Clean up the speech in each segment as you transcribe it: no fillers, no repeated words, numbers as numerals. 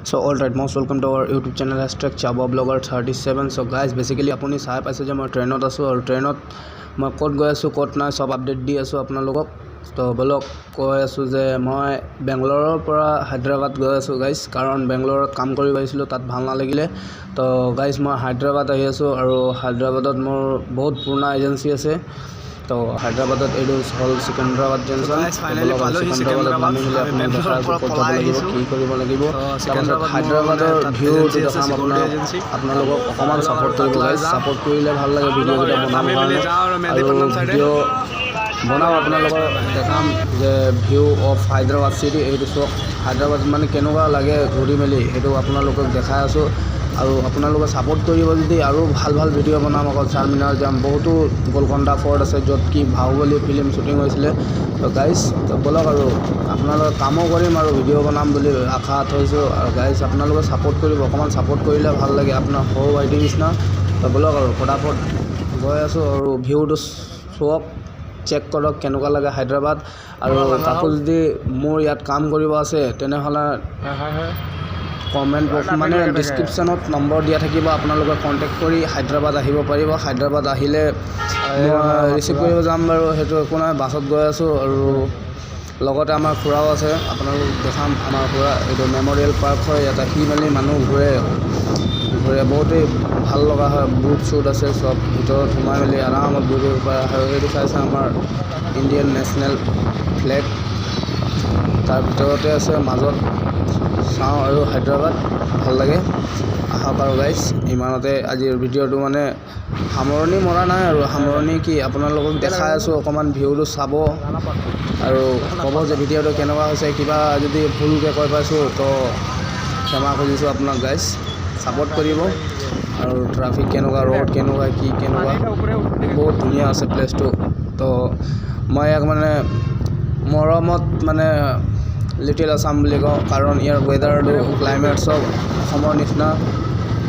So alright, most welcome to our YouTube channel #ChabaBlogger37. So guys, basically আপুনি চাই পাইছে যে মই ট্ৰেইনত আছোঁ আৰু ট্ৰেইনত মই ক'ত গৈ আছোঁ ক'ত নাই সব আপডেট দি আছোঁ আপোনালোকক। তো বলক কৈ আছোঁ যে মই বেংগলোৰৰ পৰা হায়দৰাবাদ গৈ আছোঁ গাইজ, কাৰণ বেংগলোৰত কাম কৰিব আহিছিলোঁ, তাত ভাল নালাগিলে। তো গাইজ মই হায়দৰাবাদ আহি আছোঁ আৰু হায়দৰাবাদত মোৰ বহুত পুৰণা এজেঞ্চি আছে। তো হায়দৰাবাদত এইটো হ'ল চিকেন্দ্ৰাবাদ জংচন। চিকেন্দ্ৰাবাদত নামি মেলি আপোনাক দেখা আছোঁ ক'ত যাব লাগিব, কি কৰিব লাগিব। তাৰপাছত হায়দৰাবাদৰ ভিউটো দেখাম আপোনালোকক। অকণমান ছাপোৰ্ট কৰিব গাইজ, ছাপোৰ্ট কৰিলে ভাল লাগে ভিডিঅ'কেইটা বনাবৰ কাৰণে। আৰু ভিডিঅ' বনাওঁ আপোনালোকক দেখাম যে ভিউ অফ হায়দৰাবাদ চিটি। এইটো চাওক হায়দৰাবাদ মানে কেনেকুৱা লাগে ঘূৰি মেলি, সেইটো আপোনালোকক দেখাই আছোঁ। আৰু আপোনালোকে ছাপোৰ্ট কৰিব যদি আৰু ভাল ভাল ভিডিঅ' বনাম। অকল চাৰমিনাৰ যাম, বহুতো গোলকণ্ডা ফৰ্ট আছে য'ত কি বাহুবলী ফিল্ম শ্বুটিং হৈছিলে। তো গাইজ তো বলক আৰু আপোনালোকে কামো কৰিম আৰু ভিডিঅ' বনাম বুলি আশা থৈছোঁ। আৰু গাইজ আপোনালোকে ছাপোৰ্ট কৰিব, অকণমান ছাপোৰ্ট কৰিলে ভাল লাগে আপোনাৰ সৰু ভাইটিৰ নিচিনা। তো বলক আৰু ফটাফট গৈ আছোঁ আৰু ভিউটো চাওক, চেক কৰক কেনেকুৱা লাগে হায়দৰাবাদ। আৰু তাকো যদি মোৰ ইয়াত কাম কৰিব আছে তেনেহ'লে কমেণ্ট বক্স মানে ডিছক্ৰিপশ্যনত নম্বৰ দিয়া থাকিব, আপোনালোকে কণ্টেক্ট কৰি হায়দৰাবাদ আহিব পাৰিব। হায়দৰাবাদ আহিলে মই ৰিচিভ কৰিব যাম বাৰু, সেইটো একো নাই। বাছত গৈ আছোঁ আৰু লগতে আমাৰ খুৰাও আছে, আপোনালোক দেখাম আমাৰ খুৰা। এইটো মেমৰিয়েল পাৰ্ক হয়, ইয়াত আহি মেলি মানুহ ঘূৰে বহুতেই ভাল লগা হয়। বুট চুট আছে চব, ভিতৰত সোমাই মেলি আৰামত ঘূৰিব পাৰে। আৰু এইটো চাইছে আমাৰ ইণ্ডিয়ান নেশ্যনেল ফ্লেগ, তাৰ ভিতৰতে আছে মাজত। চাওঁ আৰু হায়দৰাবাদ ভাল লাগে। আশা কৰোঁ গাইজ ইমানতে আজিৰ ভিডিঅ'টো মানে সামৰণি মৰা নাই আৰু সামৰণি কি আপোনালোকক দেখাই আছোঁ। অকণমান ভিউটো চাব আৰু ক'ব যে ভিডিঅ'টো কেনেকুৱা হৈছে। কিবা যদি ভুলকৈ কৈ পাইছোঁ তো ক্ষমা খুজিছোঁ আপোনাক গাইজ, ছাপোৰ্ট কৰিব। আৰু ট্ৰাফিক কেনেকুৱা, ৰোড কেনেকুৱা, কি কেনেকুৱা, বহুত ধুনীয়া আছে প্লেচটো। তো মই ইয়াক মানে মৰমত মানে লিটিল আছাম বুলি কওঁ, কাৰণ ইয়াৰ ৱেডাৰটো ক্লাইমেট চব অসমৰ নিচিনা।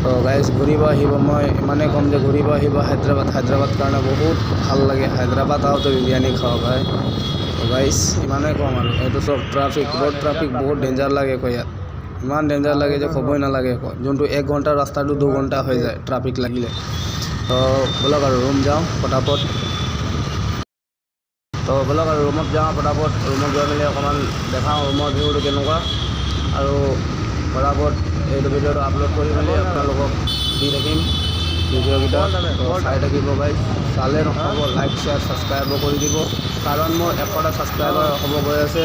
তো গাইজ ঘূৰিব আহিব, মই ইমানেই ক'ম যে ঘূৰিব আহিব হায়দৰাবাদ কাৰণে বহুত ভাল লাগে। হায়দৰাবাদ আহোঁতে বিৰিয়ানী খাওঁ ভাই। তো গাইজ ইমানেই ক'ম আৰু। এইটো চব ট্ৰাফিক, ৰোড ট্ৰাফিক বহুত ডেঞ্জাৰ লাগে আকৌ ইয়াত, ইমান ডেঞ্জাৰ লাগে যে ক'বই নালাগে আকৌ। যোনটো 1 ঘণ্টাৰ ৰাস্তাটো 2 ঘণ্টা হৈ যায় ট্ৰাফিক লাগিলে। তো ব'লক আৰু ৰুম যাওঁ ফটাফট। তো ব'লক আৰু ৰুমত যাওঁ ফটাফট। ৰুমত গৈ মেলি অকণমান দেখাওঁ ৰুমৰ ভিউটো কেনেকুৱা। আৰু ফটাফট এইটো ভিডিঅ'টো আপলোড কৰি মেলি আপোনালোকক দি থাকিম ভিডিঅ'কেইটা। চাই থাকিব গাইজ, চালে নহ'ব, লাইক শ্বেয়াৰ ছাবস্ক্ৰাইবো কৰি দিব, কাৰণ মোৰ 100টা ছাবস্ক্ৰাইবাৰ হ'ব গৈ আছে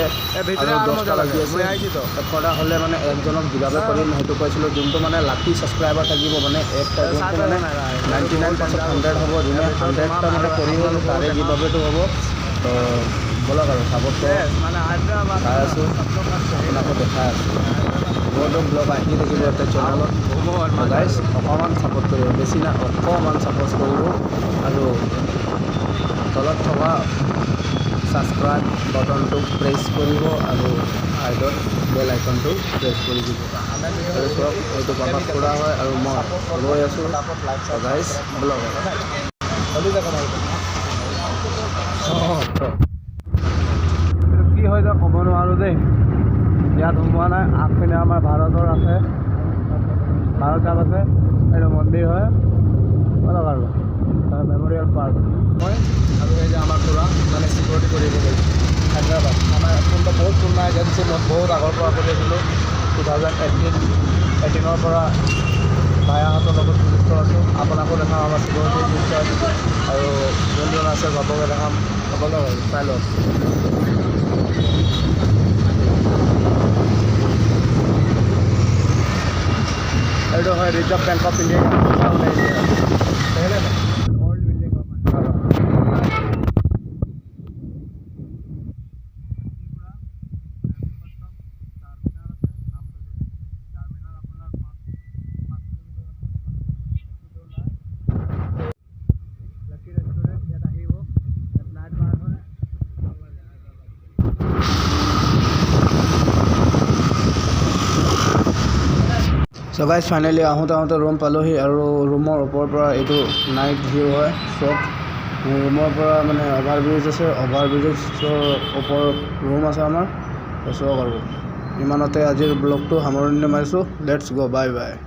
আৰু 10টা লাগি আছে। 100টা হ'লে মানে একজনক গিভাৱে কৰিম, সেইটো কৈছিলোঁ। যোনটো মানে লাকি ছাবস্ক্ৰাইবাৰ থাকিব, মানে একটা যোনটো মানে 99% 100 হ'ব, যোনে 100টা মানে কৰিব তাৰে গিভাৱেটো হ'ব। তো ব'লক আৰু ছাপোৰ্ট কৰক, চাই আছোঁ আপোনাকো দেখাই আছোঁ। বহুতো ব্লগ আহি থাকিব এটা চেনেলত। গাইজ অকণমান ছাপোৰ্ট কৰিব, বেছি নাই অকণমান ছাপোৰ্ট কৰিব। আৰু তলত থকা ছাবস্ক্ৰাইব বাটনটো প্ৰেছ কৰিব আৰু ছাইডত বেল আইকনটো প্ৰেছ কৰি দিব। আৰু চব এইটো পাপাক কৰা হয় আৰু মই গৈ আছোঁ। গাইজ ব্লগ কি হৈ যায় ক'ব নোৱাৰোঁ দেই। ইয়াত সোমোৱা নাই, আগপিনে আমাৰ ভাৰতৰ আছে, ভাৰত কাপ আছে, এইটো মন্দিৰ হয়। ব'লক আৰু মেমৰিয়েল পাৰ্ক হয়। আৰু এই যে আমাৰ খুৰা মানে চিকিউৰিটি কৰিব গৈছে হায়দৰাবাদ। আমাৰ কোনটো বহুত পুৰণা এজেঞ্চি, মই বহুত আগৰ পৰা কৰি আছিলোঁ। 2018ৰ পৰা ভায়াহঁতৰ লগত যুক্ত আছোঁ। আপোনাকো দেখাম আমাৰ চিকিউৰিটি চিষ্টেম আৰু যোনজন আছে সবকে দেখাম। সকলো হয় চাই লওক। এইটো হয় reserve bank of India. So' guys finally আহোঁতে ৰুম পালোহি আৰু ৰুমৰ ওপৰৰ পৰা এইটো নাইট ভিউ হয় চব। ৰুমৰ পৰা মানে অভাৰ ব্ৰিজ আছে, অভাৰ ব্ৰিজৰ ওপৰত ৰুম আছে আমাৰ। চাওক আৰু ইমানতে আজিৰ ব্লগটো সামৰণি মাৰিছোঁ। লেটছ গ' বাই বাই।